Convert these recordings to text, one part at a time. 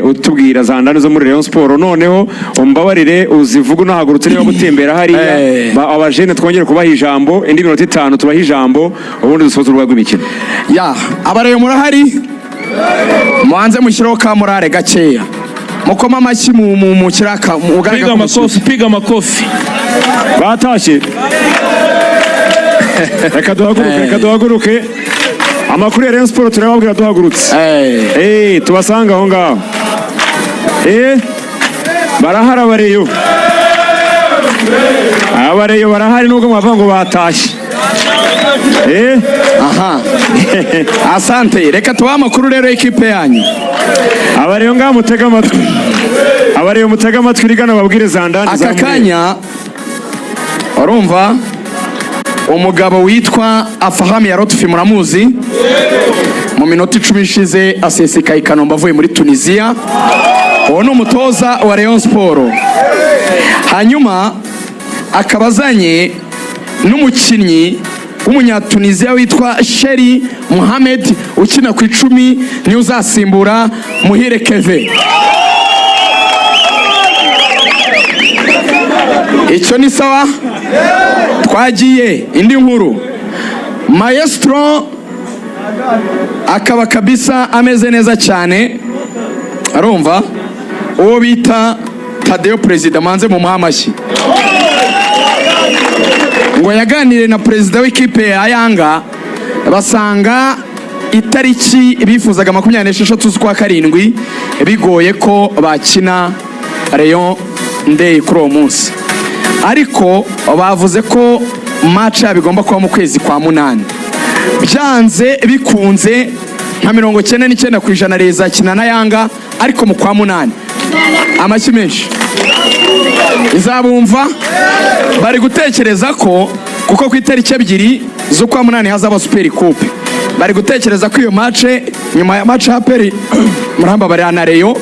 utubwira za ndani zo muri Rayon Sport noneho umbabarire uzivuga unahagurutse niba gutembera hariya abajene twongere kubaha ijambo indi minota 5 tubaha ijambo ubundi dusoza urwego rw'imikino ya abareyo murahari muanze mushyiraho ka murare gakeya mukoma amashyi mu kiraka piga makofi batashye reka duhaguruke amakuru ya Rayon Sport turababwira duhagurutse tubasanga aho ngaho barahari abareyo barahari nubwo mwavuga ngo batashye aha asante reka tubahe amakuru rero ekipe yanyu abareyo ngaho mutega amatwi rigana babwire za ndani aka kanya urumva umugabo witwa Afahami ya Lotfi muramuzi mu minota 10 ishize asesekaye Kanombe avuye muri Tunisia uwo ni umutoza wa Rayon Sport hanyuma akabazanye n'umukinnyi w'umunyatunisia witwa Sheri Mohamed ukina ku 10 ni uzasimbura Muhire Keve icyo ni sawa twagiye indi nkuru Maestro akaba kabisa ameze neza cyane arumva uwo bita Tadeo President manze mu muhamashyi ngo yaganire na perezida w'ikipe ya Yanga basanga itariki bifuzaga 26 z'ukwa karindwi bigoye ko bakina Rayon Day kuri uwo munsi ariko bavuze ko match bigomba kuba mu kwezi kwa 8 byanze bikunze nka 99% reza kina na Yanga ariko mu kwa 8 amashyi menshi izabumva bari gutekereza ko kuko ku itariki 2 z'ukwa 8 hazaba Super Coupe bari gutekereza ko iyo match nyuma ya match haperi muramba bari na Rayon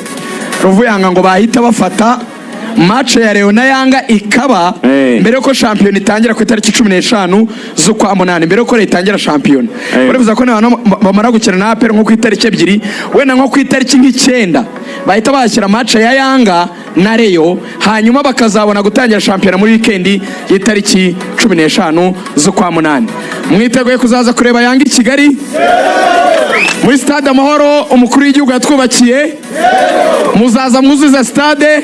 Ruvuyanga ngo bahita bafata match ya Rayon na Yanga ikaba mbere ko champion itangira ku itariki 15 z'ukwa 8 mbere ko itangira champion baravuze ko bamara gukina na APR nko ku itariki 2 wenda nko ku itariki 9 bahita bashyira match ya Yanga na Rayon hanyuma bakazabona gutangira champion muri weekend y'itariki 15 z'ukwa 8 mwiteguye kuzaza kureba Yanga i Kigali muri stade Amahoro umukuru w'igihugu yatwubakiye muzaza mwuzuza stade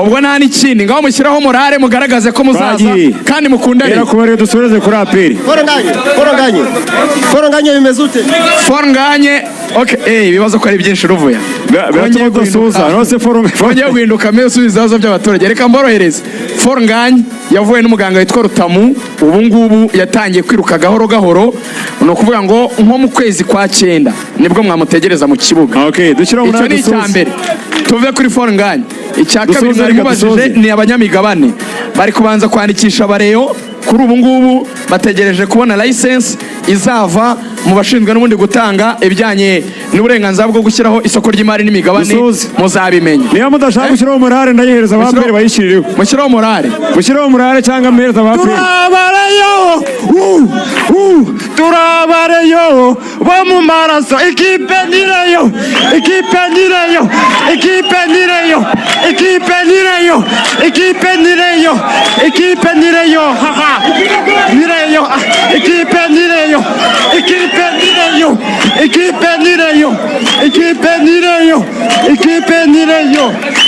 ubwo nta n'ikindi ngaho mushyiraho morale mugaragaze ko muzaza kandi mukundane rero kuba rero dusoreze kuri APR foronganye bimeze ute foronganye okay bibazo ko ari byinshi ruvuya bongeye gusuza nose bongeye guhinduka meso ibibazo by'abaturage reka mborohereze foronganye yavuye n'umuganga witwa Rutamu ubu ngubu yatangiye kwiruka gahoro no kuvuga ngo nko mu kwezi kwa 9 nibwo mwamutegereza mu kibuga dushyira mu icyo ni icyambere tuve kuri foronganye icya kabiri nari mubajije ni abanyamigabane bari kubanza kwandikisha abareyo kuri ubu ngubu bategereje kubona license izava mu bashinzwe n'ubundi gutanga ibijyanye n'uburenganzira bwo gushyiraho isoko ry'imari n'imigabane muzabimenye niyo mudashaka gushyiraho morale ndayihereza abaperi bayishirireho mushyiraho morale cyangwa mpereza abaperi turabareyo bo mu maraso ikipe nireyo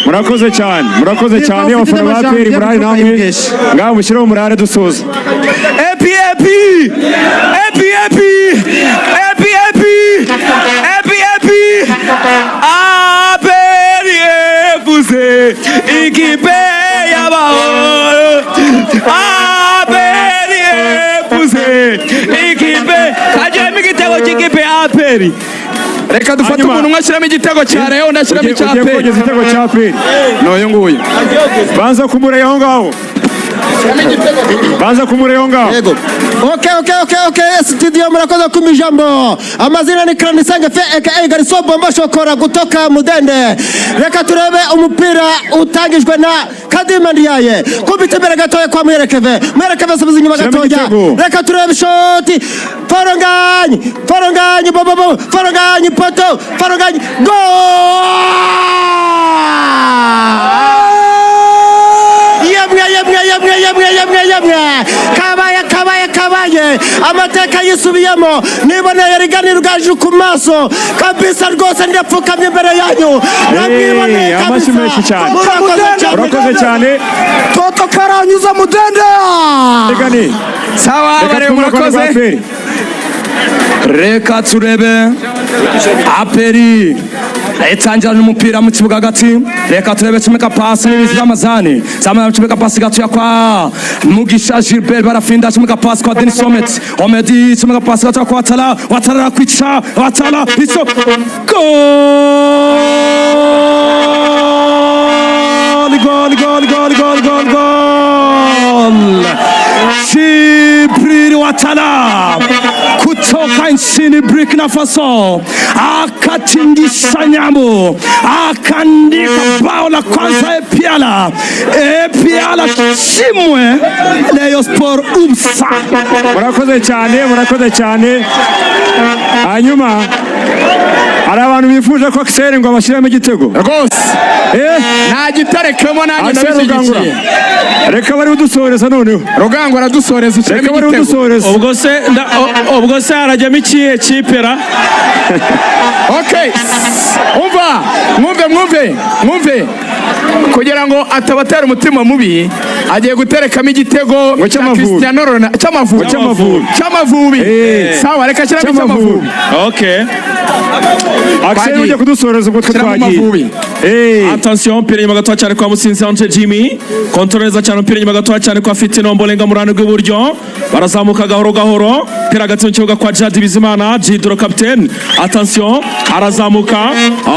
murakoze cyane abafana ba APR murari namwe ngaho mushyiraho morale dusoza ikipe y'abahoro ikipe hajyamo igitego cy'ikipe ya APR reka dufate umuntu umwe ashyiramo igitego cya Rayon ndashyiramo icya APR n'uyu nguyu banza kumureba aho ngaho baza kumureba ngaho yego okay studio murakoze kumijambo amazina ni Kranisange aka Gariso Bomba Shokora kutoka Mudende reka turebe umupira utangijwe na Kadima Ndiaye kubita imbere gatoya kwa Mwerekeve subiza inyuma gatoya reka turebe shoti Foronganye poto Foronganye goal yemwe kabaye amateka yisubiyemo niboneye rigani rugaju ku maso kabisa rwose ndapfukamye imbere yanyu namwiboneye amashyi menshi cyane. Urakoze cyane toto karanyuza mudende Rigani. sawa bare murakoze reka turebe aperi etangirana umupira mu kibuga hagati reka turebe cumeka pasi n'amazani zamana cumeka pasi gatuya kwa Mugisha Gilbert barafinda cumeka pasi kwa Denis Omedi cumeka pasi gatuya kwa Watara kwica Watara iso gol Jibril Watara kutoka nchini Burkina Faso akatingisha nyambo akaandika bao la kwanza Epiala Chimwe Rayon Sport umsa. murakoze cyane hanyuma hari abantu bifuje ko Axel ngo abashyiremo igitego rwose nta gitarekemo nanjye ndabishyigikiye reka bari udusoreza noneho Rugango aradusoreza reka bari udusoreza ubwo se harajyamo ikihe kipera okay umva mwumve kugira ngo atabatera umutima mubi agiye guterekamo igitego Cristiano Ronaldo cy'Amavubi sawa reka kiramo cy'Amavubi okay Axel ujye kudusoreza ubwo twagiye attention mpira inyuma gatoya cyane kwa Mutsinzi Anje Jimmy kontroleza cyane mpira inyuma gatoya cyane kwa Fitino Mbolenga mu ruhande rw'iburyo barazamuka gahoro mpira hagati mu kibuga kwa Jadi Bizimana Jidro captain attention arazamuka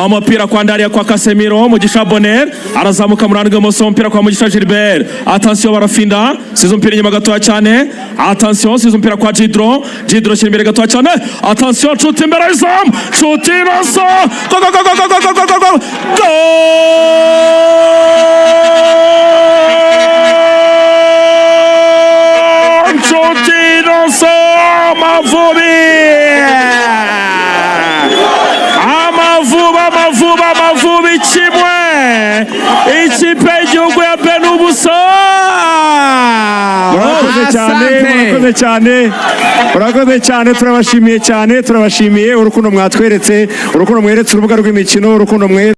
amapira kwa Ndaria kwa Casemiro Mugisha Bonner arazamuka mu ruhande rw'imoso mpira kwa Mugisha Gilbert attention barafinda sizo mpira inyuma gatoya cyane attention sizo mpira kwa Jidro shyira imbere gatoya cyane attention chuti imbere y'izam chuti raso go Amavubi kimwe ikipe y'igihugu ya Benubuso. murakoze cyane turabashimiye urukundo mwatweretse urukundo mweretse urubuga rw'imikino urukundo